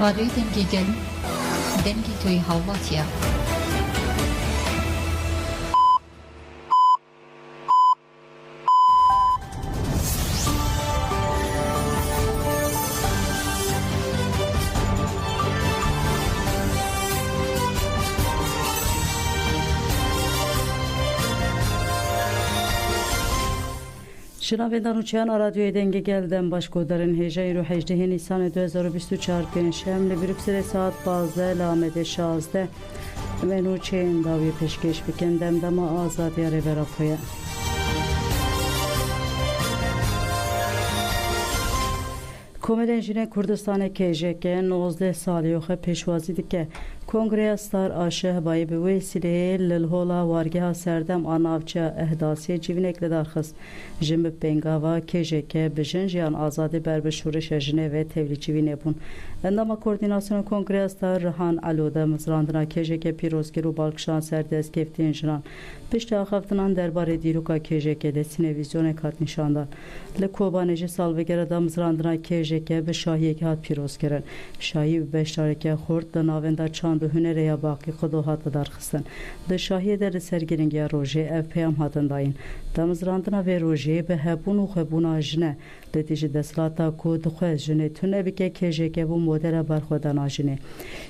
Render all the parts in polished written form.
رادیوی دنگی گل دنگی توی هاواتیا شنوندگان و چیان رادیوی دنگی گلدن باشگودارن هجای رو 18 نیسان 2024 پنجشنبه بروکسل ساعت 12 لامد 16 منو چین داوی پیشکش بکندم دم آزادی اره براپویا کمیلنجین کردستان کیجک 19 سالیوخ پیشوازی دیگه کنگره استار آشه بای به وسیله للهولا وارگه سردم آنافچه احداثی جیوینک لدارخست جنب پنگاوا کیجک بجن جیان آزادی بر بشورش جنه و تولی جیوینه بون انداما کوردیناسیون کنگره استار رهان علوده مزراندنا کیجک پیروزگی رو بالکشان سردست کفتین جنان پشت آخفتنان درباره دیروکا کیجک ده سینویزیون کات نشاندان لکوبانجی سالوگره دا مزراندنا کیجک به شاهی که هات پیروز کردن شاهی به اشتراک خورد در ناونده چند هنر یا باقی خودو هات درخستن در شاهی در سرگرنگی روژه اف پیام هاتن داین دمزراندنا و روژه به هبون و خبونا جنه لطیج دستلاتا کود خواه جنه تونه بکه کیجک و مدر برخودن آجنه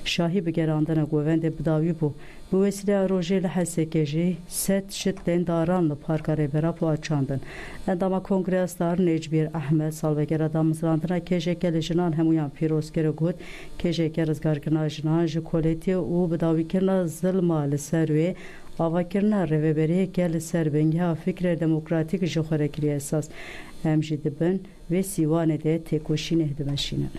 شاهی بگراندن گووند بداوی بو bu vesile roje lehse keji set şitlen daranlı parkare berap açandın. Endama kongrestar Necbir Ahmet salveger adam zrandına kejeke jinan hemuyan piroskere gud kejeke rizgargına jinan jikoleti u bedavikirna zilma li serve avakirna reveberiye gel serbengha fikre demokratik jixorekri esas emjidibin ve sivane de tekoşin ehdemeşinin.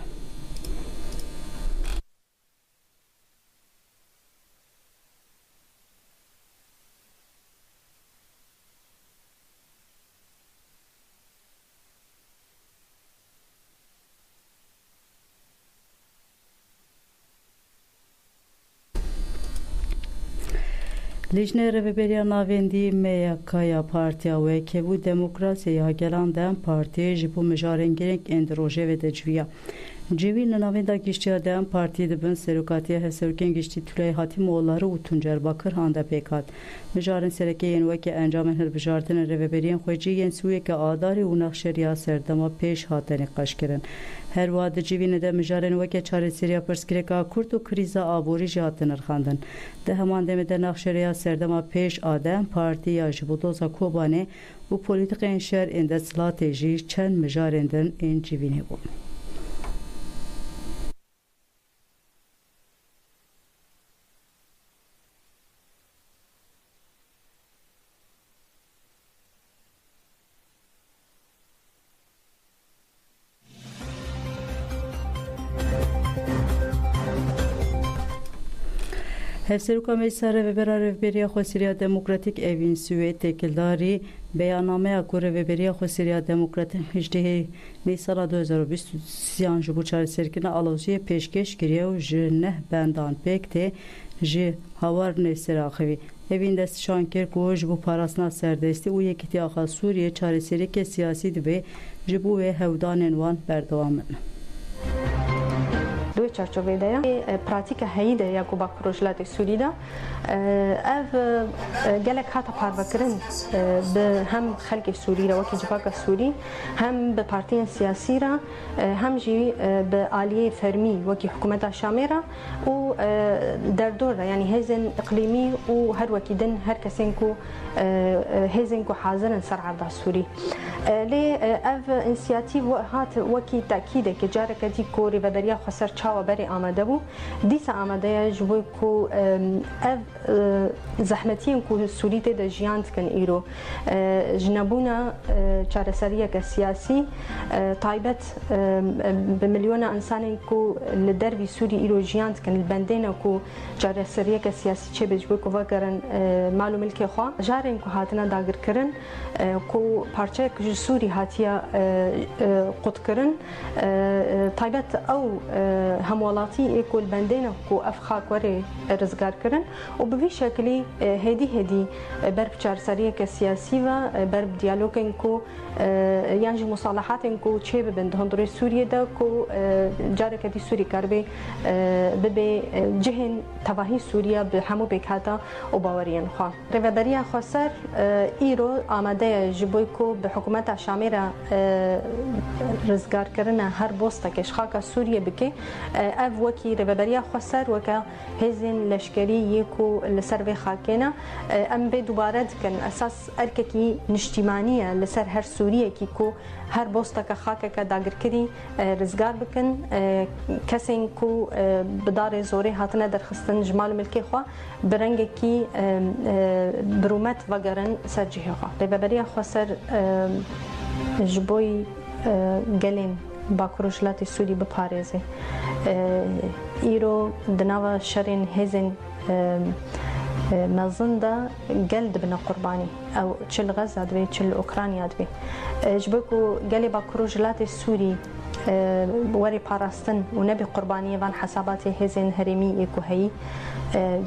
Lijne reveberiya navendi meyakaya partiya ve kevu demokrasiya gelan dem partiye jibu mejarengerek endroje ve decviya. Cevil navenda giştiya dem partiye dibin serukatiya heserken gişti Tülay Hatimoğulları u Tuncer Bakır handa pekat. Mejaren sereke yenveke encamen herbijardın reveberiyan xoyci yensuye adari u nakşeriya serdama peş hateni qaşkirin. Her vade civine de mejaren veke çaresiriya perskireka kurtu kriza abori jatın arxandın. De heman demede nakşeriya serdama peş adem partiya jibudoza kobane u politik enşer ende strateji çen mejarenden en civine bu. Hevseruka Meclisa Revebera Revberiya Xwesiriya Demokratik Evin Süwe Tekildarî beyannameya ku Reveberiya Xwesiriya Demokratik 18 Nîsana 2023 ji bo çareserkirina aloziyê pêşkêş kiriye û ji neh bendan pêk tê ji hawar nêseraxivî. Evîn destnîşan kir ku ji bo parastina serdestî û Yekîtiya Xwe Sûriyê çareseriyeke siyasî dibe ji bo wê hewdanên wan berdewam bin. دو چارچوبه ده پراتیک هیده یا کو با پروژلات سوریدا اف گلک هاتا پاروکرین به هم خلق سوری را وکی جباک سوری هم به پارتیان سیاسی را هم جی به عالیه فرمی وکی حکومت شامی را و در دور یعنی هزن اقلیمی و هر وکی دن هر کسین کو هزن کو حاضرن سر عرض سوری لی اف انسیاتیو هات وکی تاکیده که جاره کدی کوری و بریا خسر چاو بری آمده بو دیس آمده جوی کو اف زحمتین کو سوری ده جیانت کن ایرو جنبونا چارەسەریە کە سیاسی تایبەت بە میلیۆنە ئەنسانێک و لە دەروی سووری ئیرۆ ژیان دکەن بەندێنە و چارەسەریەکە سیاسی چێ بێژ بۆ کۆڤەگەرن مال و ملکێ خوا ژارێن و هاتنە داگیرکردن و پارچەیەک ji سووری هاتیە قوتکردن تایبەت ئەو همولاتی اکول بندین کو افخاک وری رزگار کردن و به شکلی هدی برب چارسری که سیاسی و برب دیالوگن کو یعنی مصالحات کو چه ببند هندوری سوریه دا کو جاره کدی سوری کربه به جهن تواهی سوریه به همو بکاتا و باوریان خواه رهبری خسر ایرو آماده جبوی کو به حکومت شامیره رزگار کردن هر بوسته که خاک سوریه بکه اف وکی رهبری خسر وکا هزین لشکری یکو لسر خاکینا ام به دوباره کن اساس ارککی نشتیمانیه لسر هر سوریه کی کو هر بوسته که خاک که داگر کری رزگار بکن کسین کو بدار زوری هاتنه درخستن جمال ملکی خوا برنگ کی برومت وگرن سر جهه خوا رهبری خسر جبوی گلین باکروشلات سوری بپارێزێ ئیرۆ دناوە شەڕێن هێزن مەزندا گەل دبنە قوربانی ئەو چل غەزا دەبێت چل ئۆکرانیا دەبێت ji bo ku gelê bakurûjilatê Sûrî werê parastin û nebê qurbaniyê van hesabatê hêzên herêmî ê ku heyî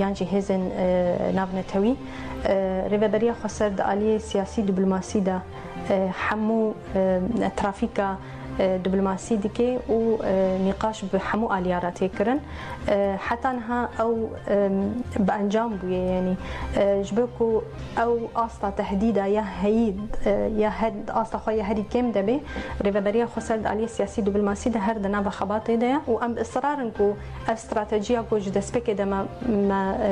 yan jî hêzên navnetewî rêveberiya Xweser di aliyê siyasî diplomasî de hemû trafîka دبلوماسي دكي و نقاش بحمو آليارا تيكرن حتى انها او بانجام بويا يعني جبكو او اصلا تهديدا يا هيد يا هد اصلا خويا هدي كم دبي ريفابريا خسر عليه سياسي دبلوماسي ده هر دنا بخباط ده وام اصرار انكو استراتيجيه كو جدسبك ده ما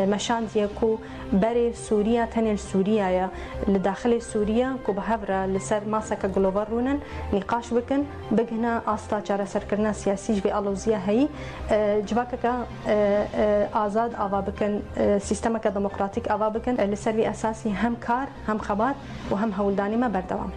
مشان ديكو بري سوريا تنل سوريا يا لداخل سوريا كو بهفرا لسر ماسكا جلوبال رونن نقاش بكن بگهنا آستا چاره سرکردن سیاسی جوی آلوزیه هی جواکه که آزاد آوا بکن سیستم که دموکراتیک آوا بکن لسروی اساسی هم کار هم خبات و هم هولدانی ما بردوام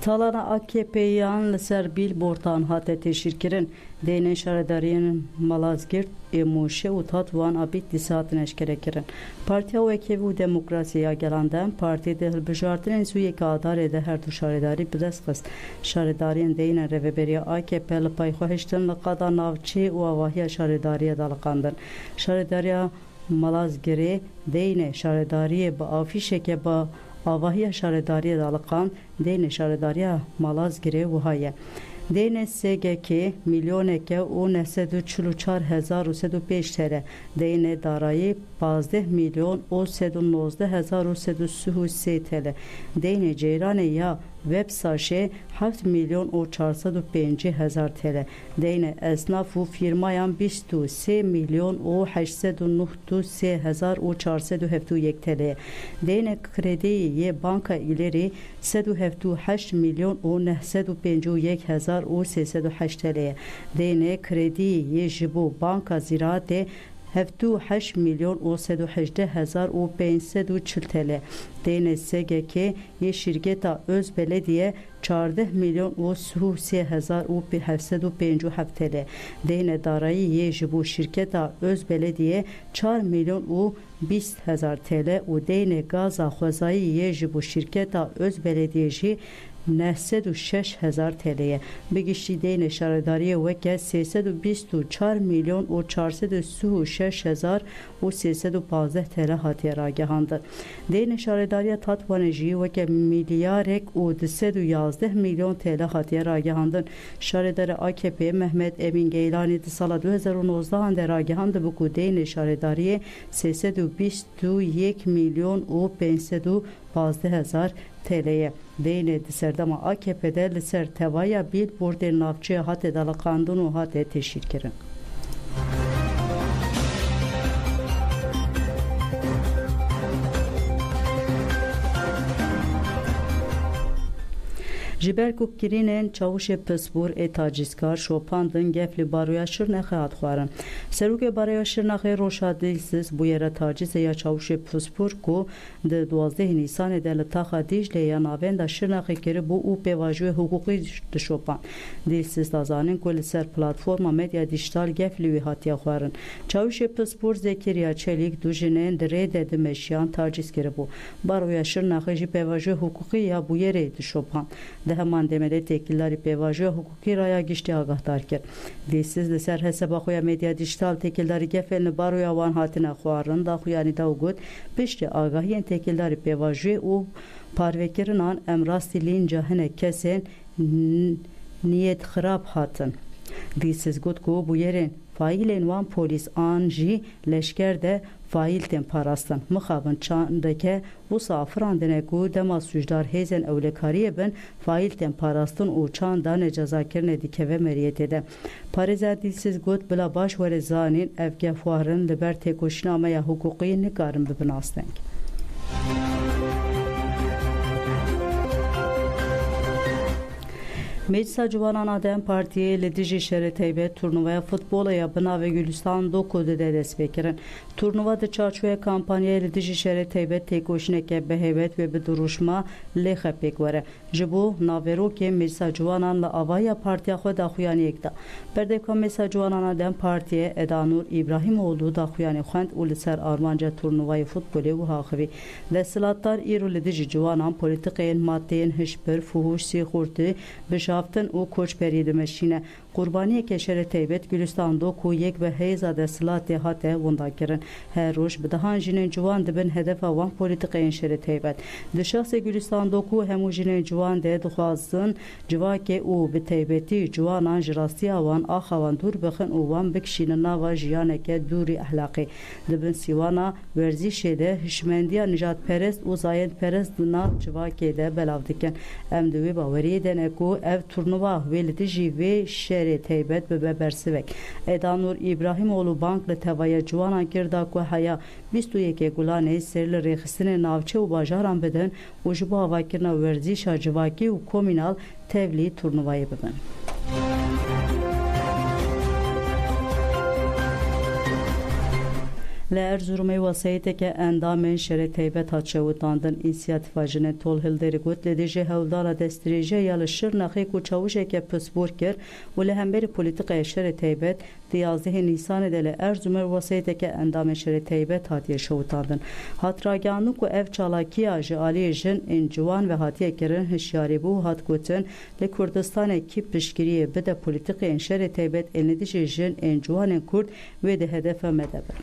Talana AKP-yan li ser bîlbordan hate teşîrkirin deynên şaredariyên Malazgirt ê Mûşê û Tatvan a Bitlisê hatin eşkerekirin. Partiya Wekevî û Demokrasiya Gelan partî di hilbijartinên zûyekî adarê de her du şaredarî bi dest xist. Şaredariyên deynên Rêveberiya AKP li payxwe hiştin li qada navçê û avahiya şaredariyê de liqandin. Şaredariya Malazgirtê deynê şaredariyê bi afîşeke bi avahiya şaredariye daliqan deynê şaredariya Malazgirtê wiha deynê SGK milyoneke û 944,105 TL deynê darayî 15 milyon û 119,133 TL deynê ceyranê ya websaşê 7 milyon û 405,000 TL deynê esnaf û firmayan 23 milyon û 893,471 TL deynê krediyê yê banka İleri 178 milyon û 951,308 TL deynê krediyê yê ji bo banka Ziraatê 78 milyon û 118,540 TL deynê SGK yê şirketa Özbelediye 14 milyon û 33,757 TL deynê darayî yê ji bo şirketa Özbelediye 4 milyon û 20,000 TL û deynê gaza xwezayî yê ji bo şirketa Özbelediye jî 906,000 TL'ye bigiştî deynê şaredariyê weke 324 milyon û 436,315 TL hatiye ragihandin. Deynê şaredariya Tatwanê jî weke milyarek û 211 milyon TL hatiye ragihandin. Şaredara AKP Mehmet Emin Geylanî di sala 2019 de ragihandibû ku deynê şaredariyê 321 milyon û 512,000 TL'ye deynê di serdema AKP'de li ser tevaya bîlbordên navçeyê hate daliqandin û hate teşîrkirin. Ji ber ku kirînên çavuşê Pispor ê tacîskar şopandin geflê Baroya Şirnexê hat xwarin. Serokê Baroya Şirnexê Roşa Dilsiz bûyera tacîzê ya çavuşê Pispor ku di 12 Nîsanê de li taxa Dîclê ya navenda Şirnexê kiribû û pêvajoyê hukûqî dişopan. Dilsiz da zanin ku li ser platforma medya dîjîtal geflê wê hatiye xwarin. Çavuşê Pispor Zekeriya Çelîk du jinên di rê de dimeşiyan tacîz kiribû. Baroya Şirnexê jî pêvajoyê hukûqî ya bûyerê dişopan. ده همان دمده تکیلاری پیواجه حقوقی رaya گشتی آگاهدار کرد. دیسیز لسر حسابا خویا میدیا دیجیتال تکیلاری گفل نباروی آوان هاتنا خوارن دا خویانی دا وگود پشت آگاهی تکیلاری پیواجه و پاروکرنان امراستی لین جاهنه کسین نیت خراب هاتن. دیسیز گود کو بویرین فایلین وان پولیس آنجی لشکر ده فایل تن پاراستن مخابن چاندکه و سافران دنگو دما سوجدار هیزن اولکاریه بن فایل تن پاراستن و چاندان جزاکرن دیکه و مریته ده پارزا دیسیز گود بلا باش ورزانین افگه فوارن لبر تکوشنامه یا حقوقی نگارن ببناستنگ. Meclisa Civanana Dem Partiye Ledici Şere Teybe turnuvaya futbola yapına ve Gülistan dokudu de desteklerin. Turnuvada çarşıya kampanya Ledici Şere Teybe tek hoşneke behevet ve bir duruşma lehe pekvere. Jibu navero ki Meclisa Civananla avaya partiya xwe daxuyani ekda. Berdevka Meclisa Civanana Dem Partiye Edanur İbrahimoğlu daxuyani xwend û li ser armanca turnuvayı futbolê û haxivî. Desthilatdar îro Ledici Civanan polîtikeyên maddeyên hişbir, fuhuş, sîxurtî, bişaftin û koçberî dimeşîne. Qurbaniyeke Şere Teybet Gülistan doku yek ve heyza desthilatê hate wenda kirin. Her roj bi dihan jinên ciwan dibin hedefa wan polîtikeyên Şere Teybet. Di şexsê Gülistan doku hemû jinên ciwan de dixwazin civakê û bi taybetî ciwanan ji rastiya wan axa wan dûr bixin û wan bikişînin nava jiyaneke dûrî ehlaqî. Dibin sîwana werzîşê de hişmendiya nijadperest û zayedperest di nav civakê de belav dikin. Em di wê baweriyê de ne ku ev turnuva wê li dijî vê Şerê Teybet bibe bersivek. Edanur İbrahimoğlu bank li tevaya ciwanan kirda ku heya 21 gulanê ser li rêxistinê navçe û bajaran bidin û ji bo avakirina werzîşa civakî û komînal tevlî turnuvayê bibin. Le Erzurumê wesayeteke endamên Şere Teybet hat çewitandin însiyatîfa jinên Tol Hilderî got li dijî hewldara destdirêje ya li Şirnexê ku çawişeke pirsbûr kir û li hemberî polîtikaya Şere Teybet di 11 Nîsanê de li Erzurumê wesayeteke endamên Şere Teybet hatiye şewitandin. Hat ragihandin ku ev çalakiya ji aliyê jin ên ciwan ve hatiye kirin hişyarîbû hat gotin li Kurdistanê kî piştgiriyê bide polîtikayên Şere Teybet ên li dijî jin ên ciwanên Kurd wê di hedefa me de bin.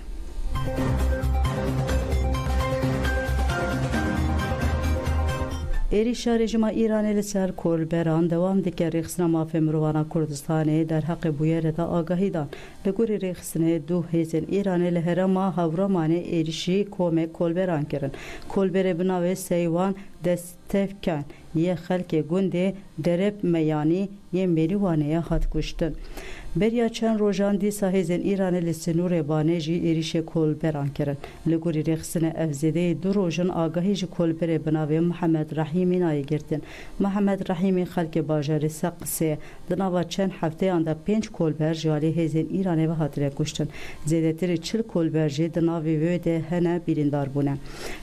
Êrişa rejima Îranê li ser kolberan dewam dike rêxistina mafê mirovana Kurdistanê derheqê bûyerê de agahî dan. Li gorî rêxistinê du hêzên Îranê li herêma Hewramanê êrişî komek kolberan kirin. Kolberê bi navê Seywan destevkan yê xelkê gundê dereb meyanî yê Mêrîwanê hat kuştin. Beriya çend rojan dîsa hêzên Îranê li Sinûrê Banê jî êrişê kolberan kirin. Li gorî rêxistinê ev zêdeyê du rojin agahî ji kolberê bi navê Mihemed Rahîmî nayê girtin. Mihemed Rahîmî xelkê bajarê Seqsê di nava çend hefteyan de 5 kolber ji alî hêzên Îranê ve hatire kuştin. Zêdetirî 40 kolber jî di navê wê de hene birîndar bûne.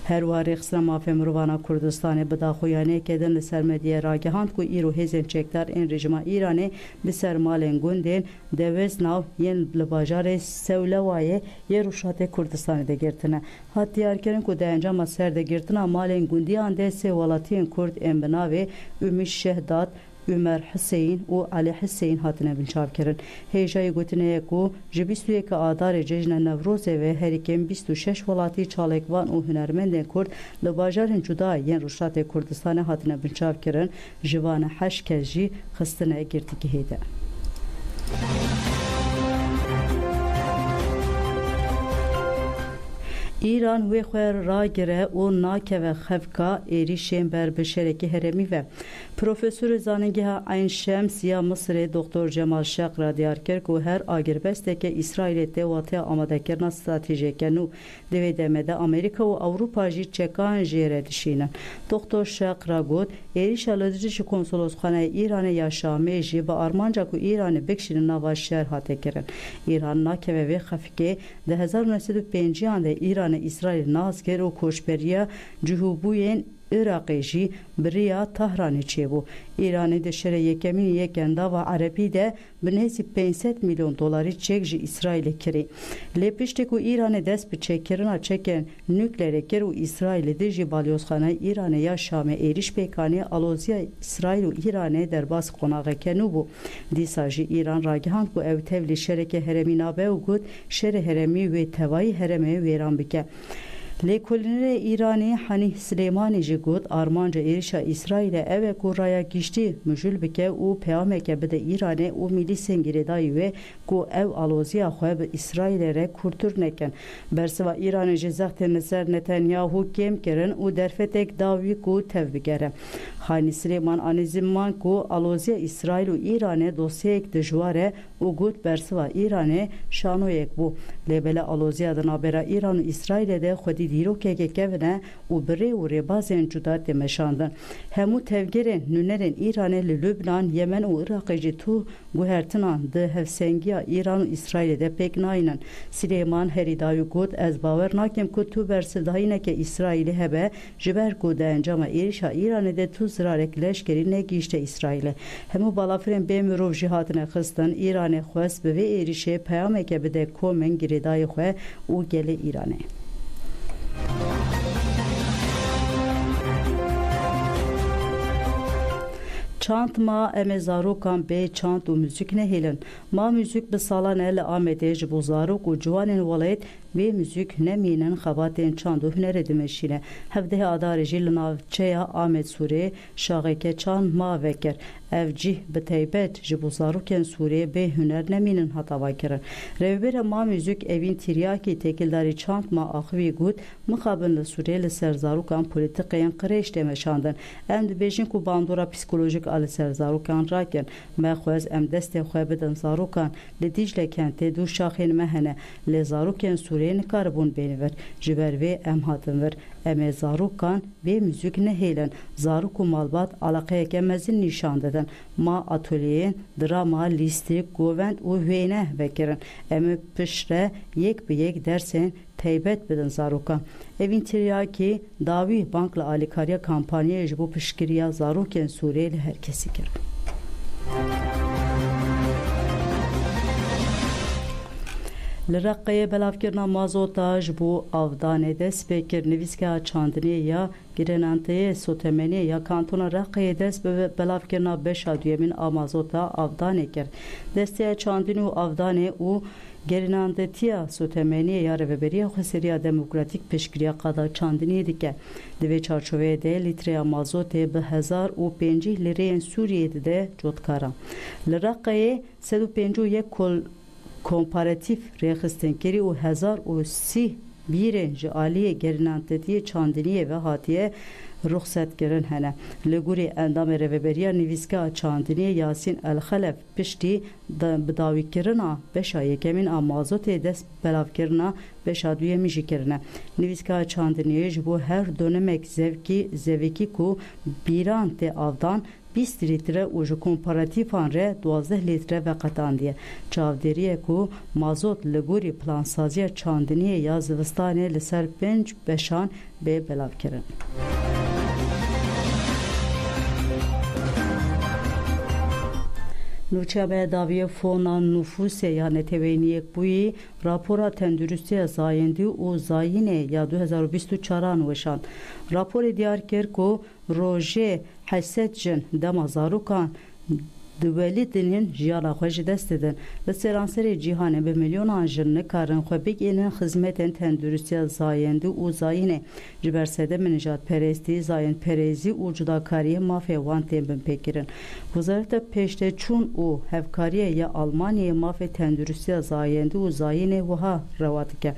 Her wa rêxistina mafê mirovana Kurdistanê bi daxuyaniyekê din li ser medyayê ragihand ku îro hêzên çekdar ên rejima Îranê bi ser malên gundên devez nav yên li bajarê Sewlewayê yê Rûşatê Kurdistanê de girtine. Hat diyarkirin ku di encama serdegirtina malên gundiyan de sê welatiyên Kurd ên bi navê Ümî Şehdat, Ömer Hüseyin û Ali Hüseyin hatine binçavkirin. Hêjayê gotineye ku ji 21 adarê cejna Newrozê ve herîkên 26 welatî çalekvan û hunermendên Kurd li bajarên cuda yên Rûşatê Kurdistanê hatine binçavkirin. Ji van 8 kes jî xistine girtîgehê de. İran wê xwe ragire û nakeve xevka êrişên berbişerekî herêmî ve Profesörü zanîngeha Ayn Şems ya Misrê Dr. Cemal Şeq ra diyar kir ku her agirbesteke İsraîlê tê wateya amadekirina stratejîke nû di vê demê de Amerîka û Ewropa jî çekan jê re dişînin. Dr. Şeq ra got êrişa li dijî konsolosxaneyê Îranê ya Şamê jî bi armanca ku Îranê bikişînin nava şer hate kirin. İran nakeve vê xefkê di 1905 de İranê İsraîl nas kir û koçberiya cihûbûyên Irakê jî biriya Tehranê çêbû. Îranê di şerê yekemîn yek gendava Erebî de bi nêzî 500 milyon dolarî çek ji İsraîlê kirî. Lê piştî ku Îranê dest bi çêkkirina çekên nuklerê kir û İsraîlê di jî balyozxanayê Îranê ya Şamê êriş pêkanî aloziya İsraîl û Îranê derbas qonaqeke nû bû. Dîsa jî Îran ragihand ku ew tevlî şerekê heremî nabe û got şerê heremî wê tevayî heremê wêran bike. Lêkolînerê Îranê Hanî Silêmanî jî got armanca êrişa İsraîlê ew e ku raya giştî mijûl bike û peyameke bide Îranê û milîsên girêdayî wê ku ew aloziya xwe bi İsraîlê re kurtur nekin. Bersiva Îranê jî zextên li ser Netanyahu kêm kirin û derfetek dawî ku tev bigere. Hanî Silêman anî zimman ku aloziya İsraîl û Îranê dosyayek dijwar e û got bersiva Îranê şanoyek bû. Lêbele aloziya di navbera Îran û İsraîlê de xwedî dîrokeke kevine û bi rê û rêbazên cuda tê meşandin. Hemû tevgerên nûnerên Îranê li Lübnan, Yemen û Iraqê jî tu guhertinan di hevsengiya Îran û İsraîlê de pêk nayînin. Silêman herî dawî got ez bawer nakim ku tu bersivdayîneke İsraîlê hebe ji ber ku di encama êrişa Îranê de tu zirarek leşkerî negîşte İsraîlê. Hemû balafirên bê mirov jî hatine xistin. Îranê xwest bi vê êrişê peyameke bide komên girêdayî xwe û gelê Îranê. Çand ma em ê zarokan bê çand û müzik nehêlin. Ma müzik bi salan e li Amedê ji bo zarok û ciwanên welayet vê müzik nemînin xebatên çand û hunerê dimeşîne. Hevdehê adarê jî li navçeya Amed Sûrê şaxeke çand ma vekir. Ev cih bi taybet ji bo zarokên Sûrê bê huner nemînin hatawakirin. Rêvebêra ma müzik evîn tiryakî têkildarî çand ma axivî got mixabin li Sûrê li ser zarokan polîtikeyên qirêj tê meşandin. Em dibêjin ku bandora psikolojik a li ser zarokan rakin. Me xwez em destê xwe bidin zarokan li Dicle kentê du şaxên me hene. Lê zarokên Sûrê nikaribûn bênivir. Ji ber vê em hatin vir. Em ê zarokan bê müzik nehêlin. Zarok û malbat alaqeyeke mezin nîşan didin. Ma atölyeyên drama, lîstik, govend û wêne vekirin. Em ê piştre yek bi yek dersên taybet bidin zarokan. Evîn tiryakî dawî bank li alîkariya kampanyayê ji bo piştgiriya zarokên Sûrê li herkesî kirin. Li Reqqeyê belavkirina mazota ji bo avdanê dest pê kir. Nivîsgeha çandinê ya Girênanteyê Sotemenê ya kantona Reqqeyê dest bi belavkirina beşa duyemîn a mazota avdanê kir. Desteya çandinê û avdanê û Gerînandetiya Sotemenê ya Rêveberiya Xweseriya Demokratîk piştgiriya qada çandinê dike. Di vê çarçoveyê de lîtreya mazotê bi 1050 lireyên Sûriyê dide cotkaran. Li Reqqeyê 151 komparatif rêxistinkerî û 1030 bîrên ji aliyê gerînandetiyê çandiniyê ve hatiye ruxsetkirin hene. Li gurê endamê rêveberiya nivîsgeha çandiniyê Yasîn Elxelef piştî bi dawîkirina beşa yekemîn a mazotê dest belavkirina beşa duyemîn jî kirine. Nivîsgeha çandiniyê ji bo her dönemek zevekî ku bîran tê avdan 20 litre û ji komparatifan re 12 litre veqetandiye. Çavdêriye ku mazot li gorî plansaziya çandiniyê ya zivistanê li ser 5 beşan bê belavkirin. Nûçebeya daviya fona nüfusê ya netewêniyek bûyî rapora tenduristiya zayendî û zayînê ya 2024 weşand. Raporê diyar kir ku rojê 800 jin dema zarokan diwelîtinin jiyana xwe ji dest didin. Li seranserê cîhanê bi milyonan jin nikarin xwe bigihînin xizmetên tenduristiya zayendî û zayînê. Ji ber sedemên nijadperestî, zayînperêzî û cudakariyê mafê wan tên bin pêkirin. Wizareta Pêşteçûn û Hevkariyê ya Almanyayê mafê tenduristiya zayendî û zayînê wiha rewa dike.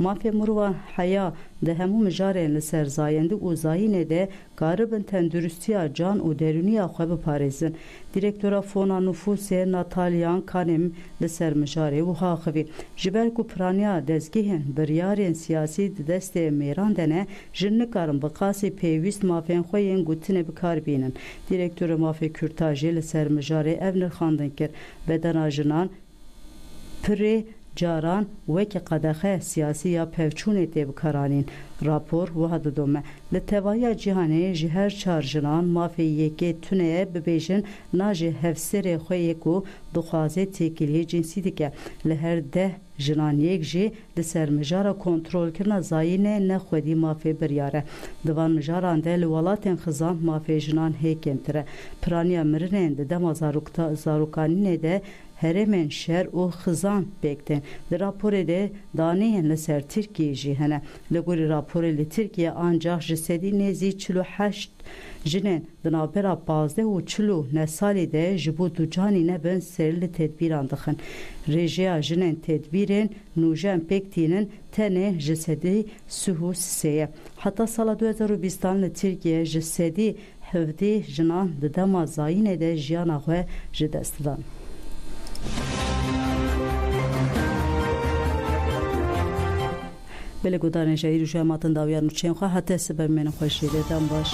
Mafê mirovan heya di hemû mijarên li ser zayendî û zayînê de karibin tenduristiya can û derûniya xwe biparêzin. Direktora Fona Nüfusê Natalyan Kanem li ser mijarê wiha xivî. Ji ber ku piraniya dezgehên biryarên siyasî di destê mêran de ne, jin nikarin bi qasî pêwîst mafên xwe yên gotinê bikar bînin. Direktora mafê Kürtajê li ser mijarê ev nirxandin kir. Bedena jinan pirê caran weke qadexe siyasi ya pevçûnê tê bikaranîn. Rapor wiha didome. Li tevaya cîhanê ji her çar jinan mafê yekê tuneye bibêjin na ji hevserê xwe yê ku dixwaze têkiliyê cinsî dike. Li her 10 jinan yek jî li ser mijara kontrolkirina zayînê nexwedî mafê biryare. Divan mijaran de li welatên xizan mafê jinan hê kêmtir e. Piraniya mirinên di dema zarokanînê de herêmên şer û xizan pêktin. Di raporê de daneyên li ser Tirkiyeyê jî hene. Li gorî raporê li Tirkiye ancak ji sedî nêzî 48 jinên di navbera 15 û 49 salî de ji bo ducanî nebin serî li tedbîran dixin. Rêjeya jinên tedbîrên nûjen pêk tînin tenê ji sedî 33 ye. Heta sala 2020 li Tirkiye ji sedî 17 jinan di dema zayînê de jiyana xwe ji dest dan. Bele gudarên jeyî rûjematên dawiya nûçeyên xwe hete siber mêne xwe jêrê dan baş.